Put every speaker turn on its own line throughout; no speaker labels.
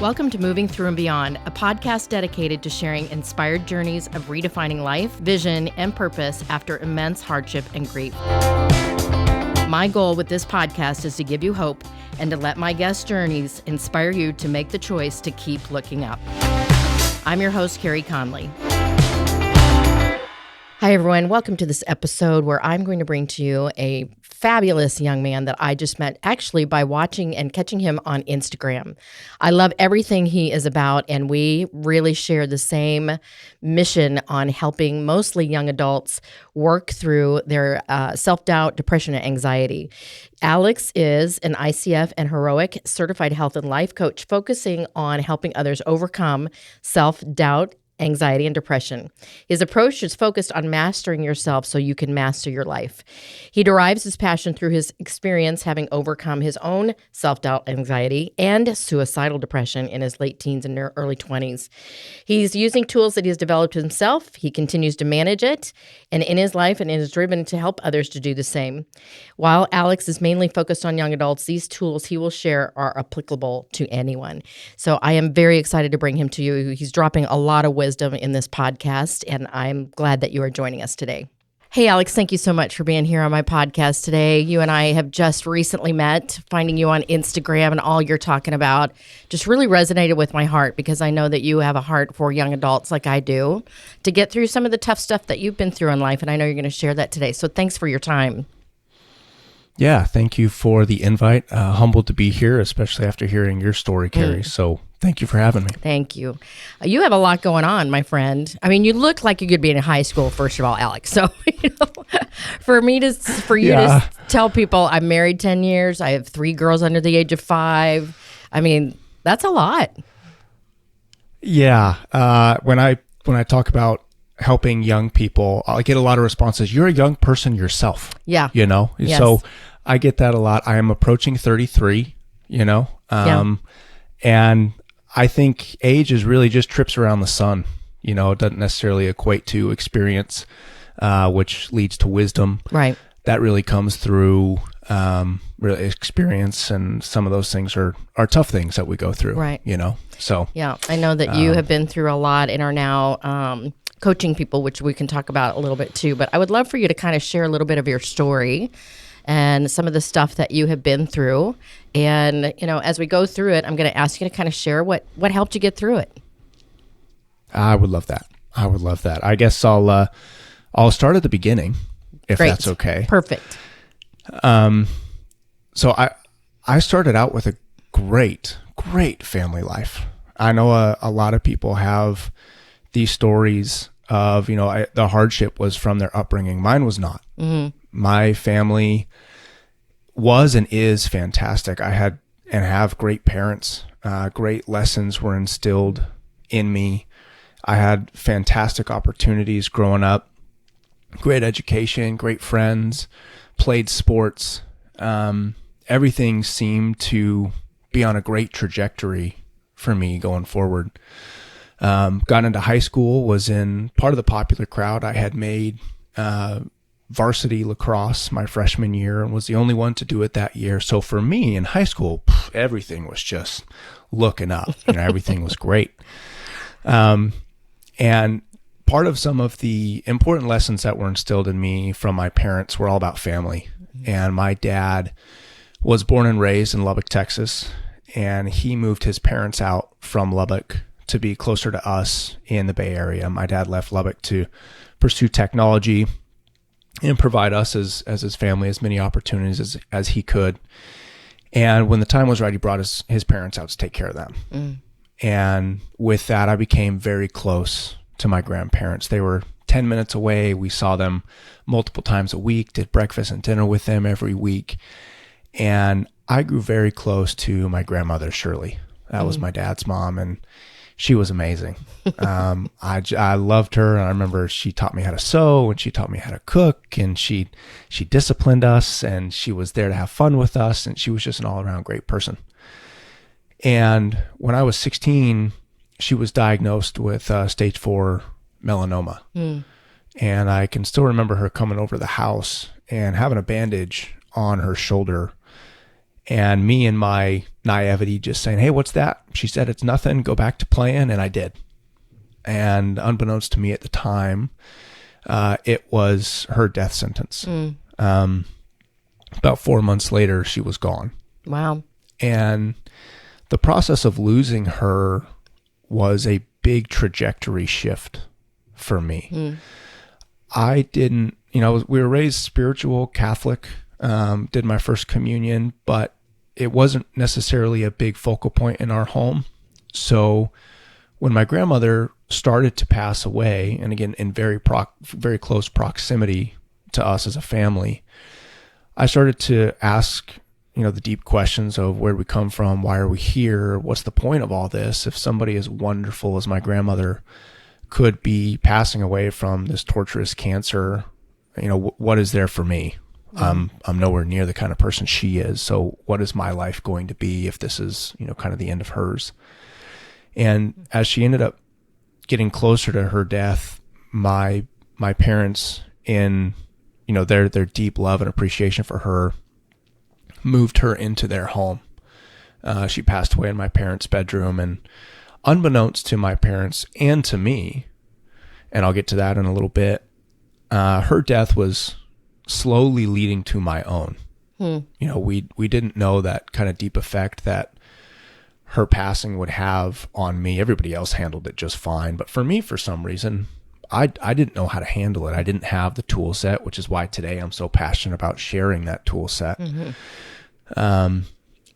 Welcome to Moving Through and Beyond, a podcast dedicated to sharing inspired journeys of redefining life, vision, and purpose after immense hardship and grief. My goal with this podcast is to give you hope and to let my guest journeys inspire you to make the choice to keep looking up. I'm your host, Carey Conley. Hi, everyone. Welcome to this episode where I'm going to bring to you a fabulous young man that I just met actually by watching and catching him on Instagram. I love everything he is about, and we really share the same mission on helping mostly young adults work through their self-doubt, depression, and anxiety. Alex is an ICF and Heroic certified health and life coach focusing on helping others overcome self-doubt, anxiety, and depression. His approach is focused on mastering yourself so you can master your life. He derives his passion through his experience having overcome his own self-doubt, anxiety, and suicidal depression in his late teens and early 20s. He's using tools that he's developed himself. He continues to manage it and in his life and is driven to help others to do the same. While Alex is mainly focused on young adults, these tools he will share are applicable to anyone. So I am very excited to bring him to you. He's dropping a lot of wisdom in this podcast, and I'm glad that you are joining us today. Hey, Alex, thank you so much for being here on my podcast today. You and I have just recently met. Finding you on Instagram and all you're talking about just really resonated with my heart, because I know that you have a heart for young adults like I do to get through some of the tough stuff that you've been through in life, and I know you're going to share that today. So thanks for your time.
Yeah, thank you for the invite. Humbled to be here, especially after hearing your story, Carey. So thank you for having me.
Thank you. You have a lot going on, my friend. I mean, you look like you could be in high school, first of all, Alex. So, for you to tell people I'm married 10 years, I have 3 girls under the age of 5. I mean, that's a lot.
Yeah. When I talk about helping young people, I get a lot of responses. You're a young person yourself. Yeah.
Yes.
So I get that a lot. I am approaching 33, and I think age is really just trips around the sun. It doesn't necessarily equate to experience, which leads to wisdom.
Right.
That really comes through really experience, and some of those things are tough things that we go through.
Right.
So
yeah, I know that you have been through a lot and are now coaching people, which we can talk about a little bit too. But I would love for you to kind of share a little bit of your story and some of the stuff that you have been through. And, as we go through it, I'm going to ask you to kind of share what helped you get through it.
I would love that. I guess I'll start at the beginning, if
Great.
That's okay.
Perfect.
So I started out with a great family life. I know a lot of people have these stories of, the hardship was from their upbringing. Mine was not. Mm-hmm. My family was and is fantastic. I had and have great parents. Great lessons were instilled in me. I had fantastic opportunities growing up, great education, great friends, played sports. Everything seemed to be on a great trajectory for me going forward. Got into high school, was in part of the popular crowd. I had made varsity lacrosse my freshman year and was the only one to do it that year. So for me in high school, everything was just looking up. Everything was great. And part of some of the important lessons that were instilled in me from my parents were all about family. And my dad was born and raised in Lubbock, Texas, and he moved his parents out from Lubbock to be closer to us in the Bay Area. My dad left Lubbock to pursue technology and provide us as his family as many opportunities as he could. And when the time was right, he brought his parents out to take care of them. Mm. And with that, I became very close to my grandparents. They were 10 minutes away. We saw them multiple times a week, did breakfast and dinner with them every week. And I grew very close to my grandmother, Shirley. That was my dad's mom, and she was amazing. I loved her, and I remember she taught me how to sew, and she taught me how to cook, and she disciplined us, and she was there to have fun with us, and she was just an all-around great person. And when I was 16, she was diagnosed with stage 4 melanoma. Mm. And I can still remember her coming over to the house and having a bandage on her shoulder And me and my naivety just saying, hey, what's that? She said, it's nothing. Go back to playing. And I did. And unbeknownst to me at the time, it was her death sentence. About 4 months later, she was gone.
Wow.
And the process of losing her was a big trajectory shift for me. I didn't, we were raised spiritual, Catholic, did my first communion, but it wasn't necessarily a big focal point in our home. So when my grandmother started to pass away, and again, in very close proximity to us as a family, I started to ask, the deep questions of where we come from, why are we here, what's the point of all this? If somebody as wonderful as my grandmother could be passing away from this torturous cancer, what is there for me? I'm nowhere near the kind of person she is. So what is my life going to be if this is, kind of the end of hers? And as she ended up getting closer to her death, my parents, in, their deep love and appreciation for her, moved her into their home. She passed away in my parents' bedroom, and unbeknownst to my parents and to me, and I'll get to that in a little bit, her death was slowly leading to my own. We didn't know that kind of deep effect that her passing would have on me. Everybody else handled it just fine, but for me, for some reason, I didn't know how to handle it. I didn't have the tool set, which is why today I'm so passionate about sharing that tool set. And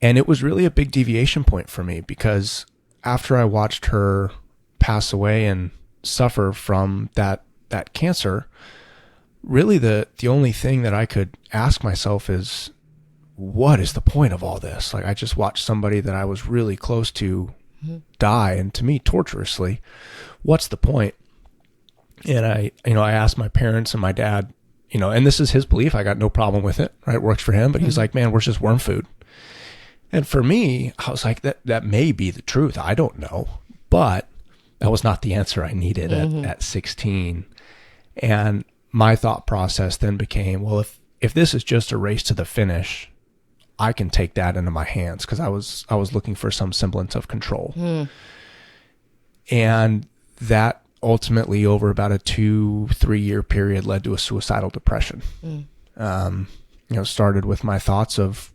it was really a big deviation point for me, because after I watched her pass away and suffer from that cancer, really the only thing that I could ask myself is, what is the point of all this? Like, I just watched somebody that I was really close to die, and to me, torturously. What's the point? And I asked my parents and my dad, and this is his belief. I got no problem with it, right? It works for him, but he's like, man, we're just worm food. And for me, I was like, that may be the truth. I don't know, but that was not the answer I needed at 16. And my thought process then became, well, if this is just a race to the finish, I can take that into my hands, because I was looking for some semblance of control. And that ultimately, over about a 2-3 year period, led to a suicidal depression. Started with my thoughts of,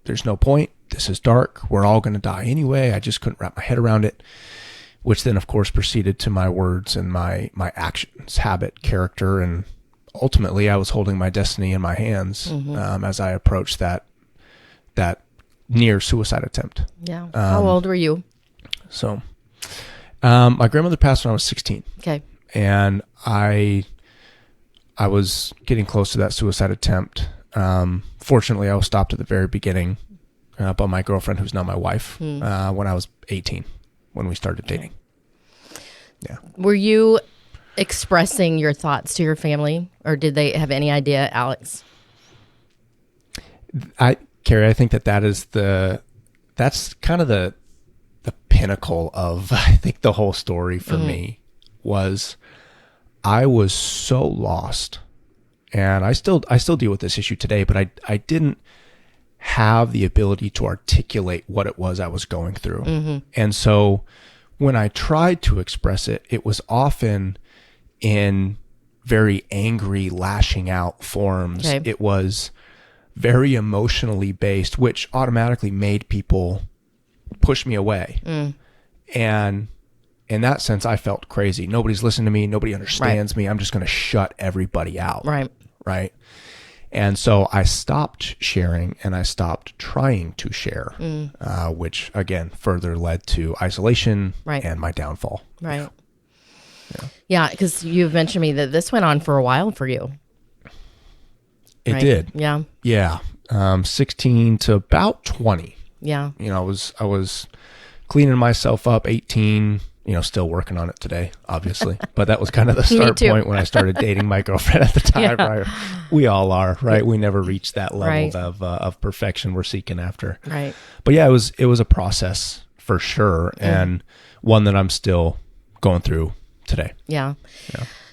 there's no point. This is dark. We're all going to die anyway. I just couldn't wrap my head around it, which then, of course, proceeded to my words and my actions, habit, character, and ultimately I was holding my destiny in my hands as I approached that near suicide attempt. Yeah.
How old were you?
So my grandmother passed when I was 16.
Okay.
And I was getting close to that suicide attempt. Fortunately, I was stopped at the very beginning by my girlfriend, who's now my wife, when I was 18, when we started dating. Yeah. Were
you expressing your thoughts to your family, or did they have any idea, Alex?
Carey, I think that's kind of the pinnacle of, I think, the whole story for me was I was so lost, and I still deal with this issue today, but I didn't have the ability to articulate what it was I was going through. And so when I tried to express it, it was often in very angry, lashing out forms. Okay. It was very emotionally based, which automatically made people push me away. And in that sense, I felt crazy. Nobody's listening to me. Nobody understands me. I'm just going to shut everybody out. Right. And so I stopped sharing, and I stopped trying to share, which again further led to isolation and my downfall. Right.
Yeah, because you've mentioned to me that this went on for a while for you.
It did.
Yeah.
Yeah. 16 to about 20.
Yeah.
I was cleaning myself up, 18, still working on it today, obviously. But that was kind of the start point when I started dating my girlfriend at the time. Yeah. Right? We all are, right? We never reached that level of perfection we're seeking after.
Right.
But yeah, it was a process for sure, and one that I'm still going through today.
Yeah.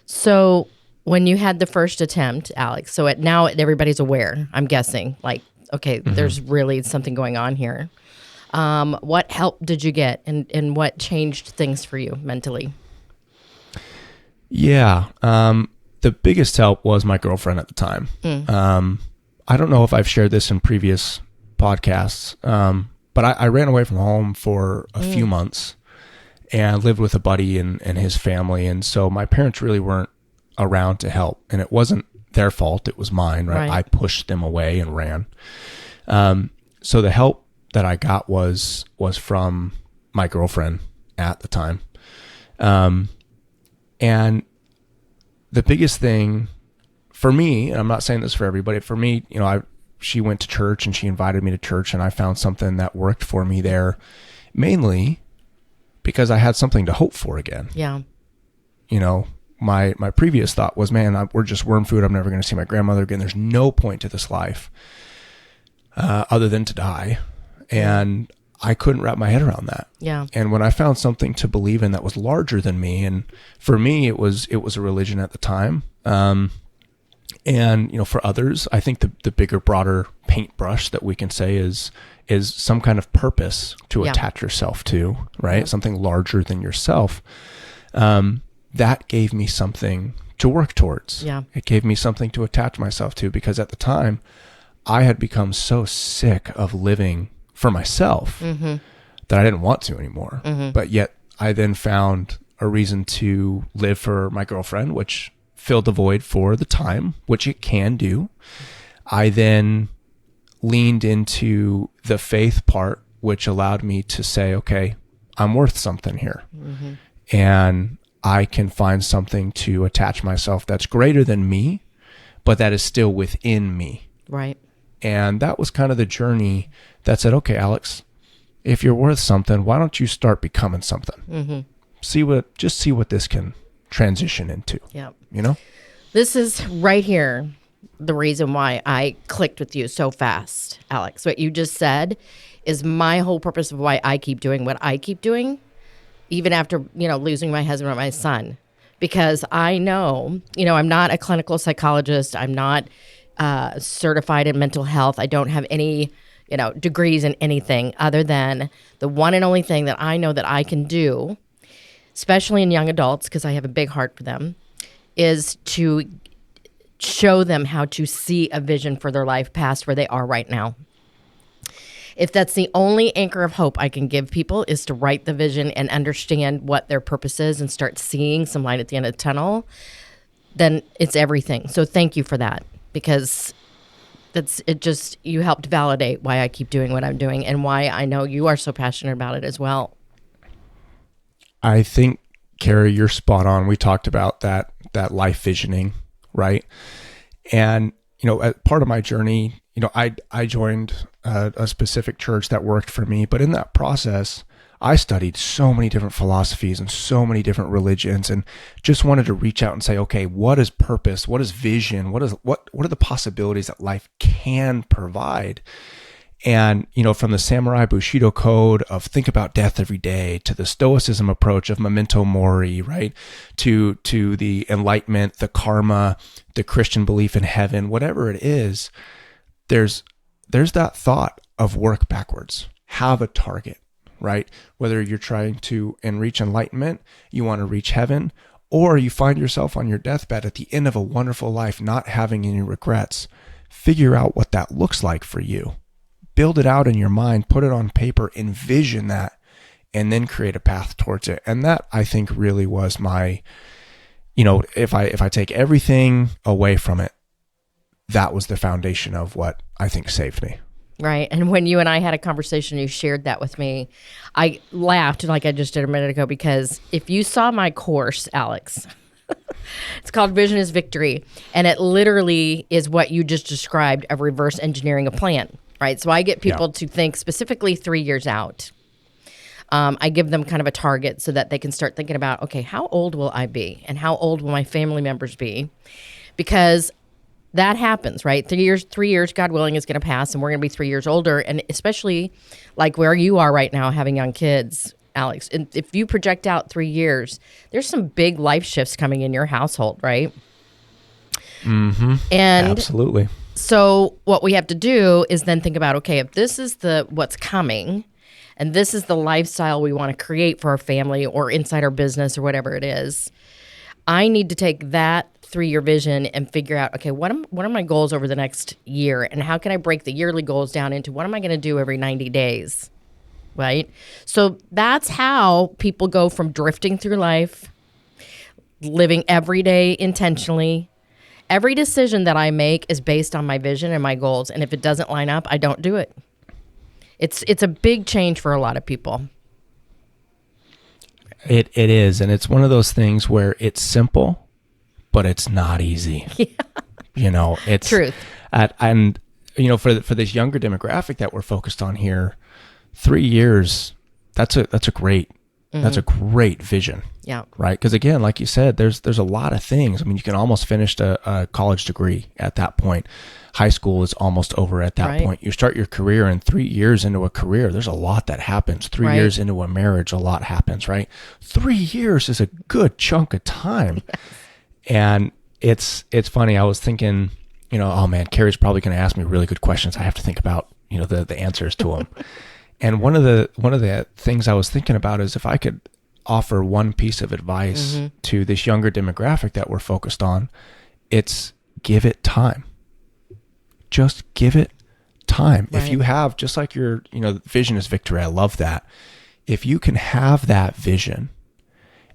So when you had the first attempt, Alex, now everybody's aware, I'm guessing, like, okay, there's really something going on here. What help did you get, and what changed things for you mentally?
Yeah. The biggest help was my girlfriend at the time. I don't know if I've shared this in previous podcasts, but I ran away from home for a few months and lived with a buddy and his family. And so my parents really weren't around to help, and it wasn't their fault. It was mine, right? I pushed them away and ran. So the help that I got was from my girlfriend at the time. And the biggest thing for me, and I'm not saying this for everybody, for me, she went to church and she invited me to church, and I found something that worked for me there, mainly because I had something to hope for again.
Yeah.
My previous thought was, man, we're just worm food. I'm never going to see my grandmother again. There's no point to this life other than to die. And I couldn't wrap my head around that.
Yeah.
And when I found something to believe in that was larger than me, and for me, it was a religion at the time. And for others, I think the bigger, broader paintbrush that we can say is some kind of purpose to attach yourself to, right? Yeah. Something larger than yourself. That gave me something to work towards.
Yeah.
It gave me something to attach myself to, because at the time I had become so sick of living for myself that I didn't want to anymore. But yet I then found a reason to live for my girlfriend, which filled the void for the time, which it can do. I then leaned into the faith part, which allowed me to say, okay, I'm worth something here. And I can find something to attach myself that's greater than me, but that is still within me.
Right.
And that was kind of the journey that said, okay, Alex, if you're worth something, why don't you start becoming something? See what this can transition into.
Yeah.
This
is right here the reason why I clicked with you so fast, Alex. What you just said is my whole purpose of why I keep doing what I keep doing, even after, losing my husband and my son, because I know, I'm not a clinical psychologist. I'm not certified in mental health. I don't have any, degrees in anything other than the one and only thing that I know that I can do, especially in young adults, because I have a big heart for them, is to show them how to see a vision for their life past where they are right now. If that's the only anchor of hope I can give people, is to write the vision and understand what their purpose is and start seeing some light at the end of the tunnel, then it's everything. So thank you for that, because you helped validate why I keep doing what I'm doing and why I know you are so passionate about it as well.
I think, Carey, you're spot on. We talked about that life visioning, right? And, as part of my journey, I joined a specific church that worked for me. But in that process, I studied so many different philosophies and so many different religions, and just wanted to reach out and say, okay, what is purpose? What is vision? What are the possibilities that life can provide? And, from the samurai Bushido code of think about death every day, to the Stoicism approach of memento mori, right? To the enlightenment, the karma, the Christian belief in heaven, whatever it is, there's that thought of work backwards, have a target, right? Whether you're trying to reach enlightenment, you want to reach heaven, or you find yourself on your deathbed at the end of a wonderful life, not having any regrets, figure out what that looks like for you. Build it out in your mind, put it on paper, envision that, and then create a path towards it. And that, I think, really was my, if I take everything away from it, that was the foundation of what I think saved me.
Right. And when you and I had a conversation, you shared that with me, I laughed like I just did a minute ago, because if you saw my course, Alex, it's called Vision is Victory. And it literally is what you just described of reverse engineering a plan. Right. So I get people to think specifically 3 years out. I give them kind of a target so that they can start thinking about, okay, how old will I be? And how old will my family members be? Because that happens, right? 3 years, God willing, is going to pass, and we're going to be 3 years older. And especially like where you are right now, having young kids, Alex, and if you project out 3 years, there's some big life shifts coming in your household, right?
Mm-hmm.
And
absolutely.
So what we have to do is then think about, okay, if this is what's coming, and this is the lifestyle we want to create for our family or inside our business or whatever it is, I need to take that 3-year vision and figure out, okay, what are my goals over the next year, and how can I break the yearly goals down into what am I going to do every 90 days, right? So that's how people go from drifting through life, living every day intentionally. Every decision that I make is based on my vision and my goals, and if it doesn't line up, I don't do it. It's a big change for a lot of people.
It is, and it's one of those things where it's simple, but it's not easy. Yeah. It's
truth.
And for this younger demographic that we're focused on here, 3 years, that's a great vision.
Yeah.
Right. Because again, like you said, there's a lot of things. I mean, you can almost finish a college degree at that point. High school is almost over at that point. You start your career, and 3 years into a career, there's a lot that happens. 3 years into a marriage, a lot happens, right? 3 years is a good chunk of time. Yes. And it's funny. I was thinking, oh man, Carey's probably going to ask me really good questions. I have to think about, the answers to them. And one of the things I was thinking about is if I could offer one piece of advice to this younger demographic that we're focused on, it's give it time. Just give it time. Right. If you have, just like your, vision is victory. I love that. If you can have that vision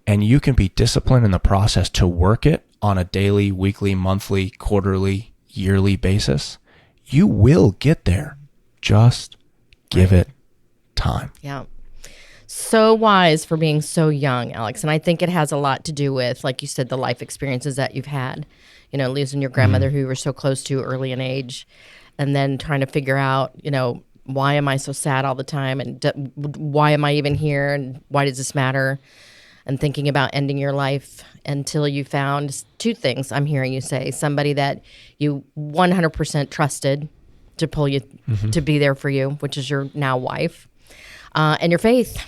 and you can be disciplined in the process to work it on a daily, weekly, monthly, quarterly, yearly basis, you will get there. Just give it time.
Yeah. So wise for being so young, Alex. And I think it has a lot to do with, like you said, the life experiences that you've had, losing your grandmother who you were so close to early in age, and then trying to figure out, why am I so sad all the time? And why am I even here? And why does this matter? And thinking about ending your life until you found 2 things I'm hearing you say. Somebody that you 100% trusted to pull you, to be there for you, which is your now wife, and your faith,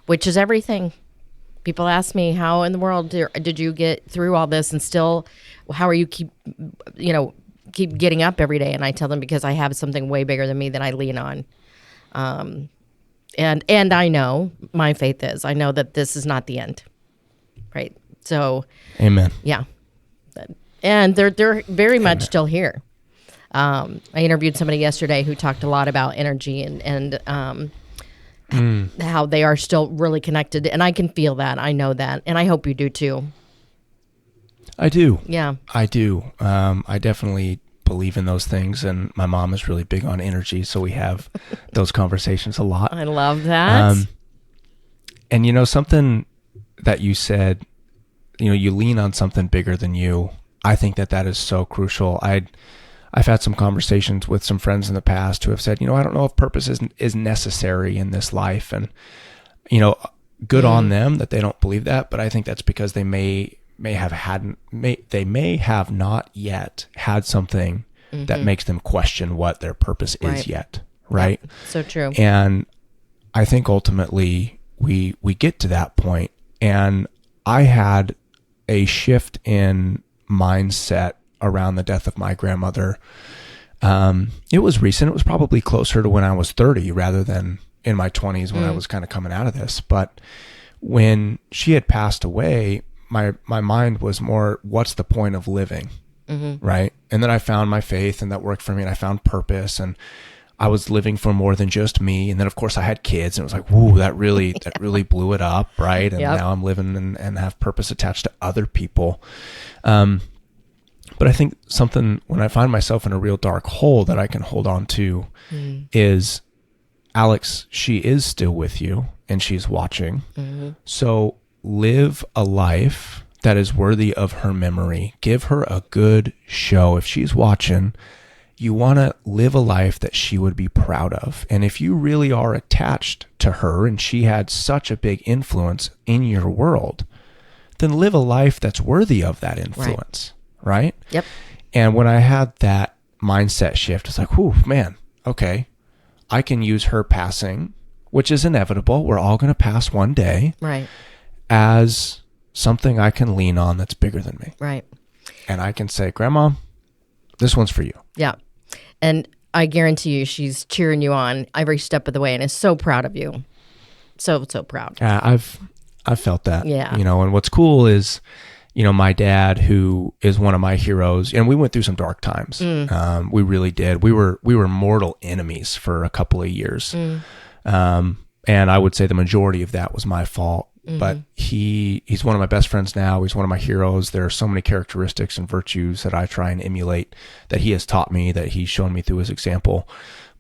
which is everything. People ask me, how in the world did you get through all this, and still, how are you keep getting up every day? And I tell them, because I have something way bigger than me that I lean on. And I know my faith is, I know that this is not the end. Right. So,
amen.
Yeah. And they're very much still here. I interviewed somebody yesterday who talked a lot about energy and how they are still really connected, and I can feel that. I know that, and I hope you do too.
I do.
Yeah,
I do. I definitely believe in those things, and my mom is really big on energy, so we have those conversations a lot.
I love that.
And something that you said, you lean on something bigger than you. I think that is so crucial. I've had some conversations with some friends in the past who have said, I don't know if purpose is necessary in this life. And, good on them that they don't believe that. But I think that's because they may have not yet had something that makes them question what their purpose is yet. Right.
Yep. So true.
And I think ultimately we get to that point. And I had a shift in mindset around the death of my grandmother. It was recent. It was probably closer to when I was 30 rather than in my 20s when I was kind of coming out of this. But when she had passed away, my mind was more, what's the point of living? Right. And then I found my faith, and that worked for me, and I found purpose, and I was living for more than just me. And then of course I had kids, and it was like, whoa, that really blew it up. Right. And now I'm living and have purpose attached to other people. But I think something, when I find myself in a real dark hole, that I can hold on to is, Alex, she is still with you and she's watching. So live a life that is worthy of her memory. Give her a good show. If she's watching, you want to live a life that she would be proud of. And if you really are attached to her and she had such a big influence in your world, then live a life that's worthy of that influence. Right?
Yep.
And when I had that mindset shift, it's like, whew, man, okay, I can use her passing, which is inevitable. We're all going to pass one day.
Right.
As something I can lean on that's bigger than me.
Right.
And I can say, Grandma, This one's for you.
Yeah. And I guarantee you she's cheering you on every step of the way and is so proud of you. So proud.
I've felt that.
Yeah.
And what's cool is, my dad, who is one of my heroes, and we went through some dark times. We really did. We were mortal enemies for a couple of years. And I would say the majority of that was my fault. But he's one of my best friends now. He's one of my heroes. There are so many characteristics and virtues that I try and emulate that he has taught me, that he's shown me through his example.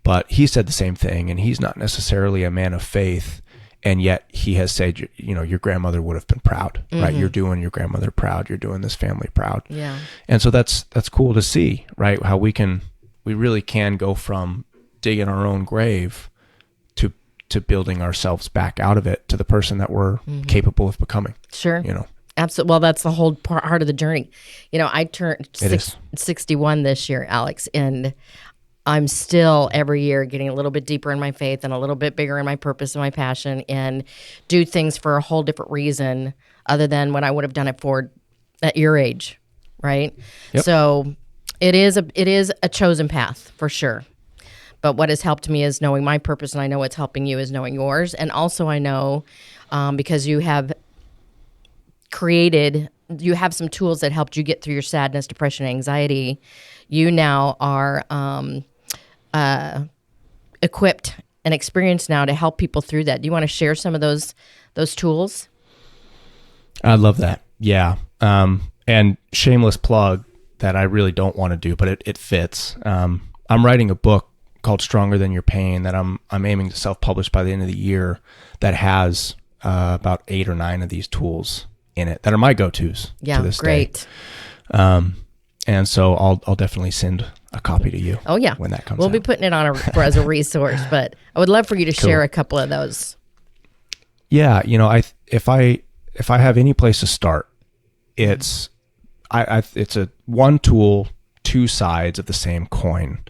But he said the same thing, and he's not necessarily a man of faith. And yet he has said, your grandmother would have been proud, right? You're doing your grandmother proud. You're doing this family proud.
Yeah.
And so that's cool to see, right? How we really can go from digging our own grave to building ourselves back out of it to the person that we're capable of becoming.
Sure. Absolutely. Well, that's the whole part of the journey. I turned 61 this year, Alex, and I'm still every year getting a little bit deeper in my faith and a little bit bigger in my purpose and my passion, and do things for a whole different reason other than what I would have done it for at your age, right?
Yep.
So it is a chosen path for sure. But what has helped me is knowing my purpose, and I know what's helping you is knowing yours. And also I know because you have some tools that helped you get through your sadness, depression, anxiety. You now are equipped and experienced now to help people through that. Do you want to share some of those tools?
I love that. Yeah. And shameless plug that I really don't want to do, but it fits. I'm writing a book called Stronger Than Your Pain that I'm aiming to self-publish by the end of the year, that has about 8 or 9 of these tools in it that are my go-tos to this
great.
day. And so I'll definitely send a copy to you.
Oh yeah,
when that comes
we'll
out.
be putting it on as a resource, but I would love for you to share a couple of those.
Yeah, if I have any place to start, it's it's a one tool, two sides of the same coin.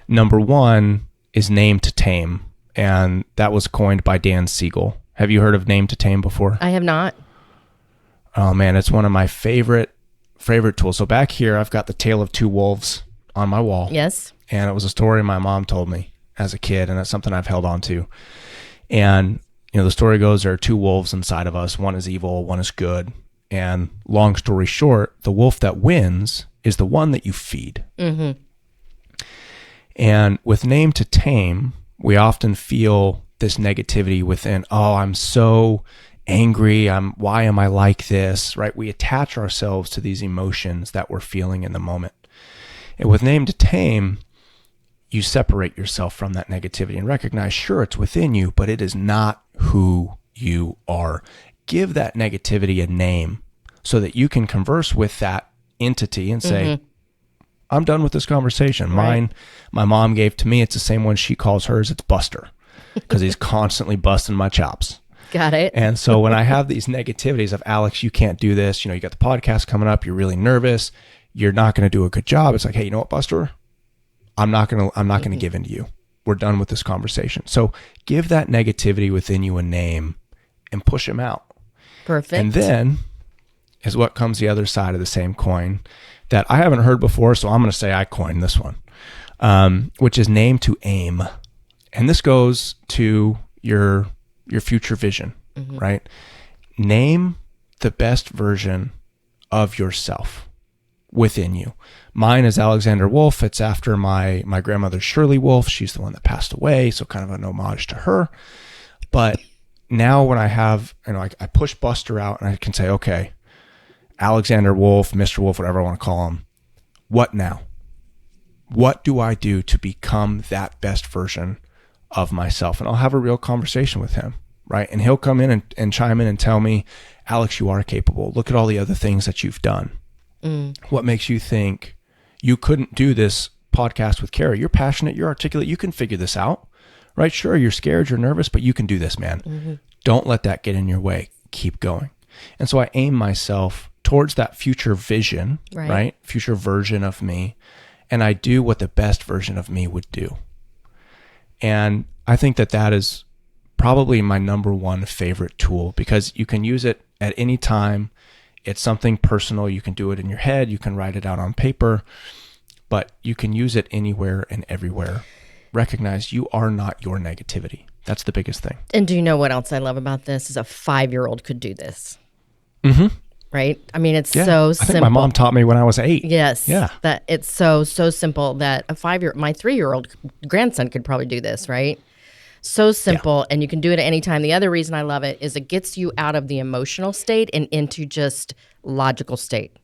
Number one is name to tame, and that was coined by Dan Siegel. Have you heard of name to tame before?
I have not.
Oh man, it's one of my favorite tools. So back here, I've got the Tale of Two Wolves on my wall.
Yes.
And it was a story my mom told me as a kid, and it's something I've held on to. And, the story goes, there are two wolves inside of us. One is evil, one is good. And long story short, the wolf that wins is the one that you feed. Mm-hmm. And with name to tame, we often feel this negativity within. Oh, I'm so angry. Why am I like this? Right? We attach ourselves to these emotions that we're feeling in the moment. And with name to tame, you separate yourself from that negativity and recognize, sure, it's within you, but it is not who you are. Give that negativity a name so that you can converse with that entity and say, I'm done with this conversation.
Right.
My mom gave to me. It's the same one she calls hers. It's Buster, because he's constantly busting my chops.
Got it.
And so when I have these negativities of, Alex, you can't do this. You got the podcast coming up. You're really nervous. You're not going to do a good job. It's like, hey, you know what, Buster? I'm not going to give in to you. We're done with this conversation. So give that negativity within you a name and push him out.
Perfect.
And then is what comes the other side of the same coin that I haven't heard before. So I'm going to say I coined this one, which is name to aim. And this goes to your future vision, right? Name the best version of yourself within you. Mine is Alexander Wolf. It's after my grandmother, Shirley Wolf. She's the one that passed away. So kind of an homage to her. But now when I have, I push Buster out and I can say, okay, Alexander Wolf, Mr. Wolf, whatever I want to call him. What now? What do I do to become that best version of myself? And I'll have a real conversation with him, right? And he'll come in and chime in and tell me, Alex, you are capable. Look at all the other things that you've done. What makes you think you couldn't do this podcast with Carey? You're passionate, you're articulate, you can figure this out, right? Sure, you're scared, you're nervous, but you can do this, man. Don't let that get in your way. Keep going. And so I aim myself towards that future vision, right? Future version of me. And I do what the best version of me would do. And I think that is probably my number one favorite tool, because you can use it at any time. It's something personal. You can do it in your head. You can write it out on paper. but you can use it anywhere and everywhere. Recognize you are not your negativity. That's the biggest thing.
And do you know what else I love about this? Is a 5-year-old could do this.
Mm-hmm.
Right? I mean, it's so simple.
I think my mom taught me when I was 8.
Yes.
Yeah.
That it's so simple that my 3-year-old grandson could probably do this, right? So simple, and you can do it at any time. The other reason I love it is it gets you out of the emotional state and into just logical state.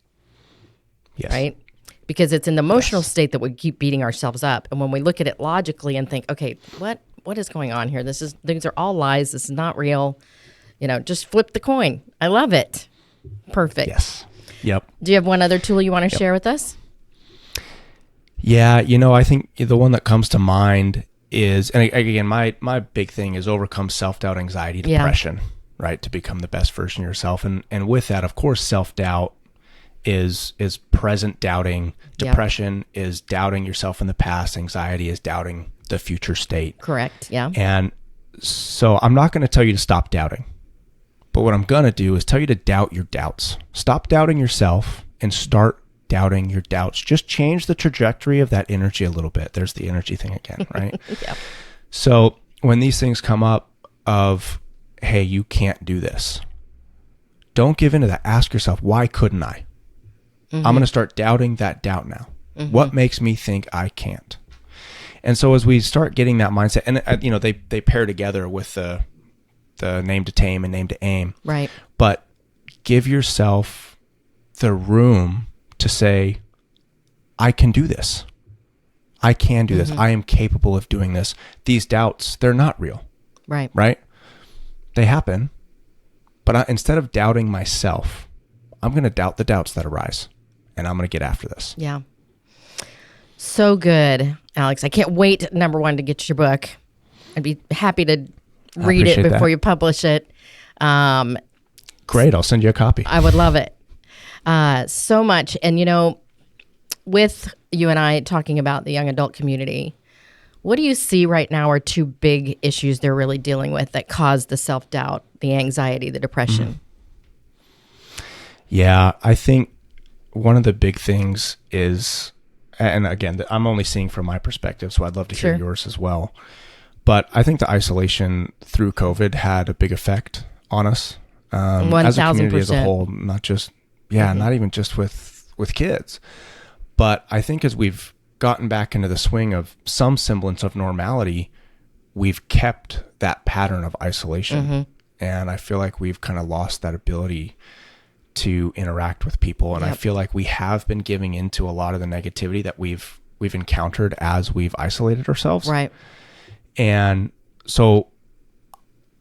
Yes.
Right? Because it's in the emotional state that we keep beating ourselves up. And when we look at it logically and think, okay, what is going on here? These are all lies. This is not real. Just flip the coin. I love it. Perfect.
Yes. Yep.
Do you have one other tool you want to share with us?
Yeah, I think the one that comes to mind is, and again, my big thing is overcome self-doubt, anxiety, depression, right? To become the best version of yourself. And with that, of course, self-doubt is present doubting. Depression is doubting yourself in the past. Anxiety is doubting the future state.
Correct. Yeah.
And so I'm not going to tell you to stop doubting. But what I'm going to do is tell you to doubt your doubts. Stop doubting yourself and start doubting your doubts. Just change the trajectory of that energy a little bit. There's the energy thing again, right?
Yeah.
So when these things come up of, hey, you can't do this, don't give in to that. Ask yourself, why couldn't I? I'm going to start doubting that doubt now. What makes me think I can't? And so as we start getting that mindset, and they pair together with the name to tame and name to aim.
Right.
But give yourself the room to say, I can do this. I can do this. I am capable of doing this. These doubts, they're not real.
Right.
Right? They happen. But instead of doubting myself, I'm going to doubt the doubts that arise. And I'm going to get after this.
Yeah. So good, Alex. I can't wait, number one, to get your book. I'd be happy to read it before you publish it.
Great. I'll send you a copy.
I would love it so much. And, with you and I talking about the young adult community, what do you see right now are 2 big issues they're really dealing with that cause the self-doubt, the anxiety, the depression?
Yeah, I think one of the big things is, and again, I'm only seeing from my perspective, so I'd love to hear yours as well. But I think the isolation through COVID had a big effect on us as a community as a whole, not just, not even just with kids. But I think as we've gotten back into the swing of some semblance of normality, we've kept that pattern of isolation. And I feel like we've kind of lost that ability to interact with people. And I feel like we have been giving into a lot of the negativity that we've encountered as we've isolated ourselves.
Right.
And so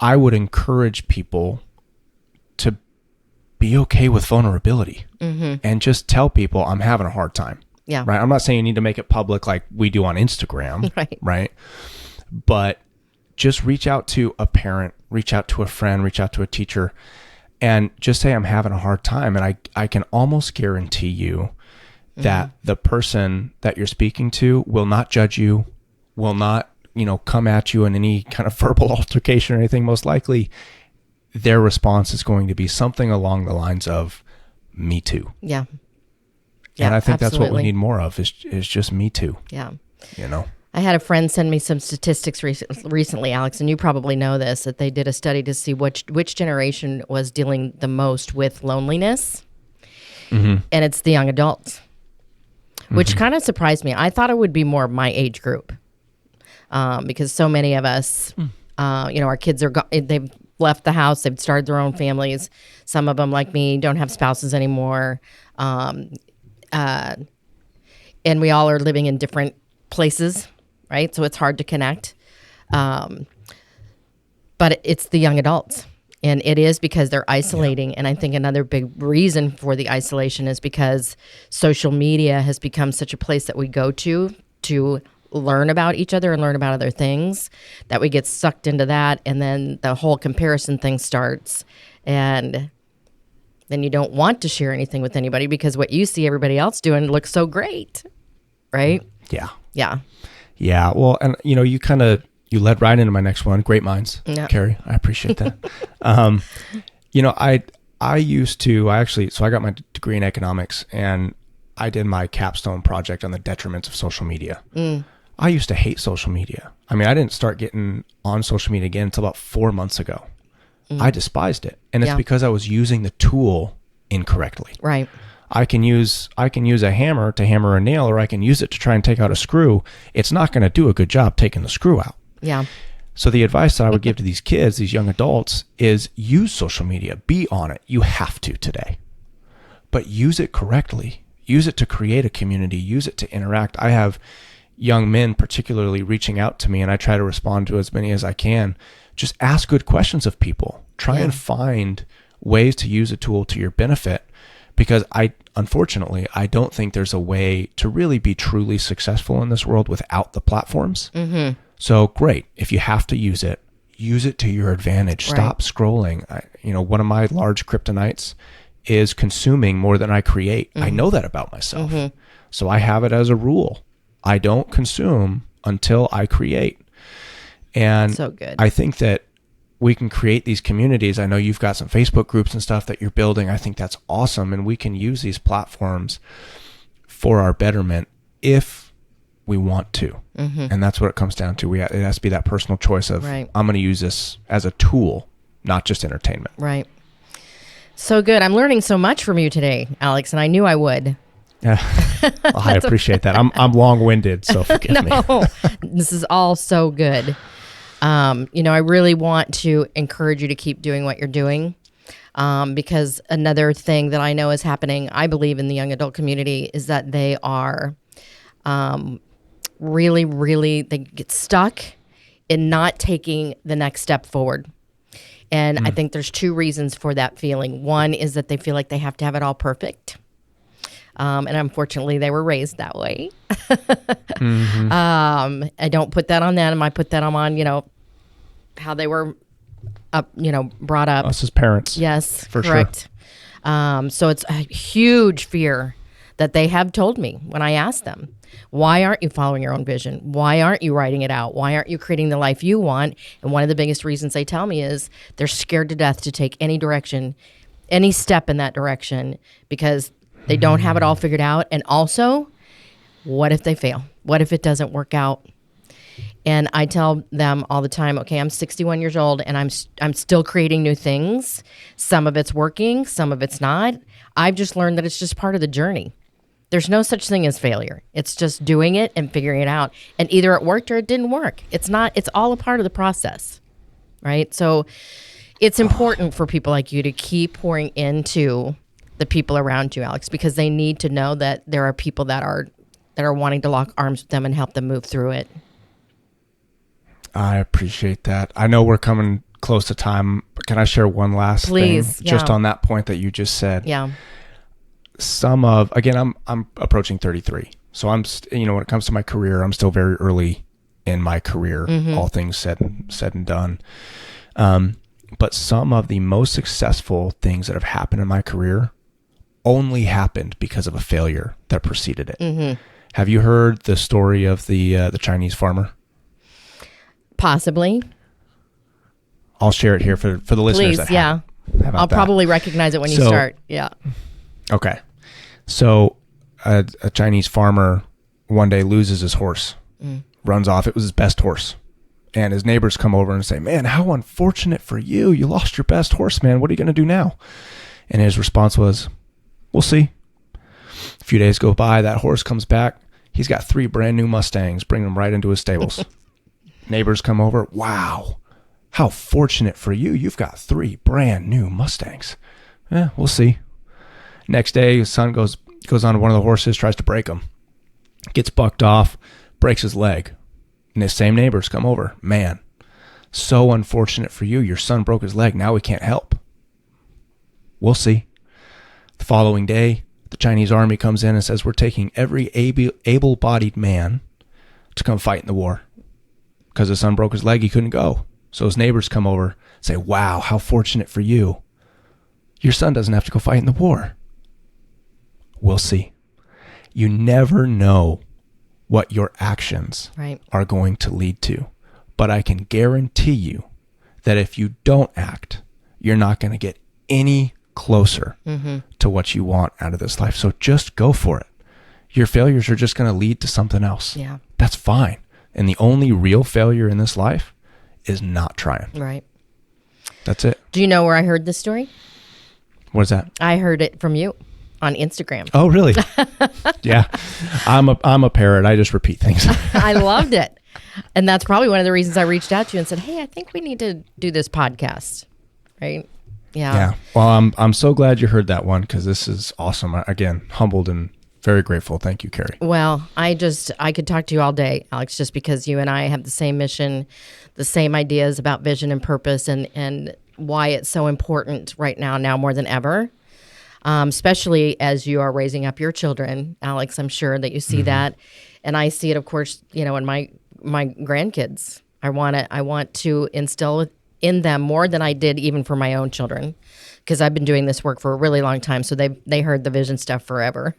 I would encourage people to be okay with vulnerability and just tell people I'm having a hard time.
Yeah.
Right. I'm not saying you need to make it public like we do on Instagram.
Right.
Right. But just reach out to a parent, reach out to a friend, reach out to a teacher, and just say I'm having a hard time. And I can almost guarantee you that the person that you're speaking to will not judge you, will not, come at you in any kind of verbal altercation or anything. Most likely their response is going to be something along the lines of, me too.
Yeah.
And I think that's what we need more of is just me too.
Yeah.
I
had a friend send me some statistics recently, Alex, and you probably know this, that they did a study to see which generation was dealing the most with loneliness. And it's the young adults, which kind of surprised me. I thought it would be more my age group because so many of us, our kids they've left the house, they've started their own families. Some of them, like me, don't have spouses anymore. And we all are living in different places, right? So it's hard to connect. But it's the young adults. And it is because they're isolating. And I think another big reason for the isolation is because social media has become such a place that we go to learn about each other and learn about other things, that we get sucked into that. And then the whole comparison thing starts. And then you don't want to share anything with anybody because what you see everybody else doing looks so great, right?
Yeah.
Yeah.
Yeah. Well, and you led right into my next one. Great minds, Carey. I appreciate that. I got my degree in economics, and I did my capstone project on the detriments of social media. I used to hate social media. I mean, I didn't start getting on social media again until about 4 months ago. I despised it. And it's because I was using the tool incorrectly.
Right.
I can use a hammer to hammer a nail, or I can use it to try and take out a screw. It's not going to do a good job taking the screw out.
Yeah.
So the advice that I would give to these kids, these young adults, is use social media. Be on it. You have to today. But use it correctly. Use it to create a community. Use it to interact. I have young men particularly reaching out to me, and I try to respond to as many as I can. Just ask good questions of people. Try and find ways to use a tool to your benefit, because unfortunately, I don't think there's a way to really be truly successful in this world without the platforms. So great. If you have to use it to your advantage. Stop scrolling. One of my large kryptonites is consuming more than I create. I know that about myself. So I have it as a rule. I don't consume until I create. And
so good.
I think that we can create these communities. I know you've got some Facebook groups and stuff that you're building. I think that's awesome. And we can use these platforms for our betterment if we want to. And that's what it comes down to. It has to be that personal choice of, I'm going to use this as a tool, not just entertainment.
Right. So good. I'm learning so much from you today, Alex, and I knew I would.
Well, I appreciate that. I'm long-winded, so forgive me.
This is all so good. I really want to encourage you to keep doing what you're doing, because another thing that I know is happening, I believe, in the young adult community is that they are really, they get stuck in not taking the next step forward. And I think there's two reasons for that feeling. One is that they feel like they have to have it all perfect. And unfortunately, they were raised that way. I don't put that on them. I put that on, how they were brought up.
Us as parents.
Yes,
for
correct. Sure. So it's a huge fear that they have told me when I asked them, why aren't you following your own vision? Why aren't you writing it out? Why aren't you creating the life you want? And one of the biggest reasons they tell me is they're scared to death to take any direction, any step in that direction, because they don't have it all figured out. And also, what if they fail? What if it doesn't work out? And I tell them all the time, okay, I'm 61 years old and I'm still creating new things. Some of it's working, some of it's not. I've just learned that it's just part of the journey. There's no such thing as failure. It's just doing it and figuring it out. And either it worked or it didn't work. It's all a part of the process, right? So it's important for people like you to keep pouring into the people around you, Alex, because they need to know that there are people that are wanting to lock arms with them and help them move through it.
I appreciate that. I know we're coming close to time. Can I share one last thing? Just on that point that you just said?
Yeah.
I'm approaching 33. So when it comes to my career, I'm still very early in my career, all things said and done. But some of the most successful things that have happened in my career only happened because of a failure that preceded it. Have you heard the story of the Chinese farmer?
Possibly.
I'll share it here for the listeners.
Please, yeah. I'll probably recognize it when you start. Yeah.
Okay. So a Chinese farmer one day loses his horse, runs off. It was his best horse. And his neighbors come over and say, man, how unfortunate for you. You lost your best horse, man. What are you going to do now? And his response was, we'll see. A few days go by. That horse comes back. He's got 3 brand new Mustangs. Bring them right into his stables. Neighbors come over. Wow. How fortunate for you. You've got 3 brand new Mustangs. We'll see. Next day, his son goes on one of the horses, tries to break him. Gets bucked off, breaks his leg. And his same neighbors come over. Man, so unfortunate for you. Your son broke his leg. Now we can't help. We'll see. The following day, the Chinese army comes in and says, we're taking every able-bodied man to come fight in the war. Because his son broke his leg, he couldn't go. So his neighbors come over and say, wow, how fortunate for you. Your son doesn't have to go fight in the war. We'll see. You never know what your actions are going to lead to. But I can guarantee you that if you don't act, you're not going to get any closer to what you want out of this life. So just go for it. your failures are just going to lead to something else.
Yeah.
That's fine. And the only real failure in this life is not trying.
Right.
That's it.
Do you know where I heard this story?
What is that?
I heard it from you on Instagram.
Oh, really? Yeah. I'm a parrot. I just repeat things.
I loved it. And that's probably one of the reasons I reached out to you and said, hey, I think we need to do this podcast. Right? Yeah.
Yeah. Well, I'm so glad you heard that one, because this is awesome. Again, humbled and very grateful. Thank you, Carey.
Well, I could talk to you all day, Alex, just because you and I have the same mission, the same ideas about vision and purpose, and why it's so important right now more than ever. Especially as you are raising up your children, Alex, I'm sure that you see that. And I see it, of course, in my grandkids. I want to instill in them more than I did even for my own children, because I've been doing this work for a really long time. So they heard the vision stuff forever.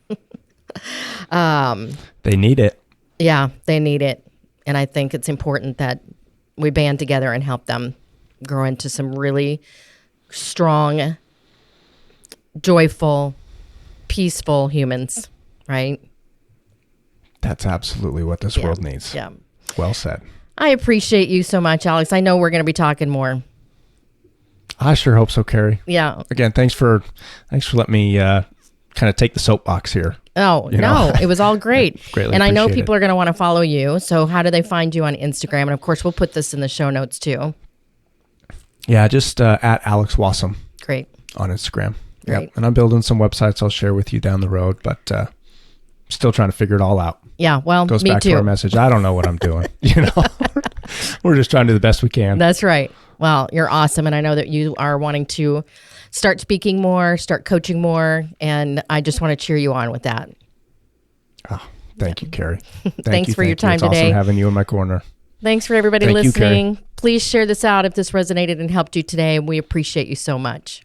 They need it.
Yeah, they need it. And I think it's important that we band together and help them grow into some really strong, joyful, peaceful humans, right?
That's absolutely what this world needs.
Yeah.
Well said.
I appreciate you so much, Alex. I know we're going to be talking more.
I sure hope so, Carey.
Yeah.
Again, thanks for letting me kind of take the soapbox here.
Oh, no, it was all great.
Greatly
and I know
appreciate
people are going to want to follow you. So how do they find you on Instagram? And of course, we'll put this in the show notes too.
Yeah, just at Alex Wassom.
Great.
On Instagram.
Great.
Yep. And I'm building some websites I'll share with you down the road, but still trying to figure it all out.
Yeah, well,
Goes
me
back
too.
to our message. I don't know what I'm doing. We're just trying to do the best we can.
That's right. Well, you're awesome. And I know that you are wanting to start speaking more, start coaching more. And I just want to cheer you on with that.
Oh, thank you, Carey.
Thanks for your time
it's
today.
Awesome having you in my corner.
Thanks for everybody
Thank you,
listening.
Carey.
Please share this out if this resonated and helped you today. We appreciate you so much.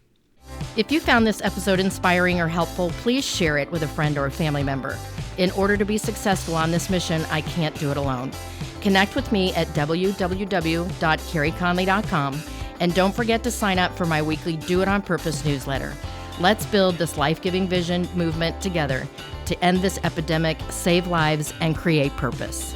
If you found this episode inspiring or helpful, please share it with a friend or a family member. In order to be successful on this mission, I can't do it alone. Connect with me at www.careyconley.com, and don't forget to sign up for my weekly Do It On Purpose newsletter. Let's build this life-giving vision movement together to end this epidemic, save lives, and create purpose.